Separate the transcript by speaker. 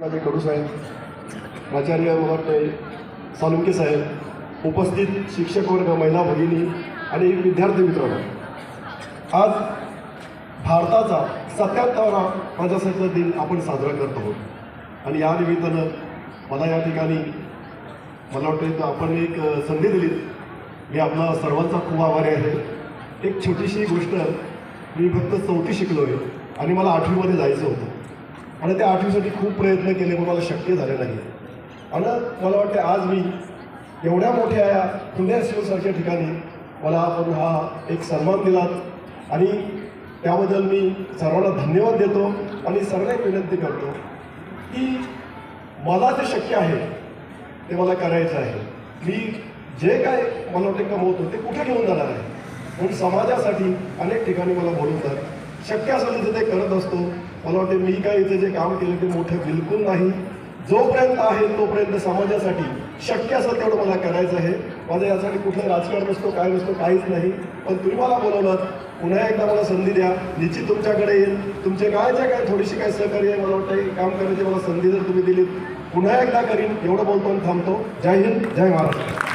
Speaker 1: कडू साहेब, प्राचार्य मला वाटते सालुंके साहेब, उपस्थित शिक्षक वर्ग, महिला भगिनी आणि विद्यार्थी मित्रांनो, आज भारताचा 77वा प्रजासत्ताक दिन आपण साजरा करत आहोत आणि या निमित्तानं मला या ठिकाणी मला वाटतं आपण एक संधी दिली. मी आपला सर्वांचा खूप आभारी आहे. एक छोटीशी गोष्ट, मी फक्त 4थी शिकलो आहे आणि मला 8वीमध्ये जायचं होतं आणि त्या 8वीसाठी खूप प्रयत्न केले पण मला शक्य झाले नाही. आणि मला वाटते आज मी एवढ्या मोठ्या या पुण्यश्लोकसारख्या ठिकाणी मला आपण हा एक सन्मान दिलात आणि त्याबद्दल मी सर्वांना धन्यवाद देतो आणि सर्वांना विनंती करतो की मला जे शक्य आहे ते मला करायचं आहे. मी जे काय मला वाटते कमवतो ते कुठे घेऊन जाणार आहे, म्हणून समाजासाठी अनेक ठिकाणी मला बोलवतात. शक्य असेल तर ते करत असतो. मला वाटते मी काय इथे जे काम केलं ते मोठं बिलकुल नाही. जोपर्यंत आहे तोपर्यंत समाजासाठी शक्य असेल तेवढं मला करायचं आहे. माझं यासाठी कुठलं राजकारण नसतो, काय नसतो, काहीच नाही. पण तुम्ही मला बोलवलं, पुन्हा एकदा मला संधी द्या, निश्चित तुमच्याकडे येईल. तुमचे काय जे काय थोडीशी काय सहकार्य आहे, मला वाटतं काम करण्याची मला संधी जर तुम्ही दिलीत पुन्हा एकदा करीन. एवढं बोलतो आणि थांबतो. जय हिंद, जय महाराष्ट्र.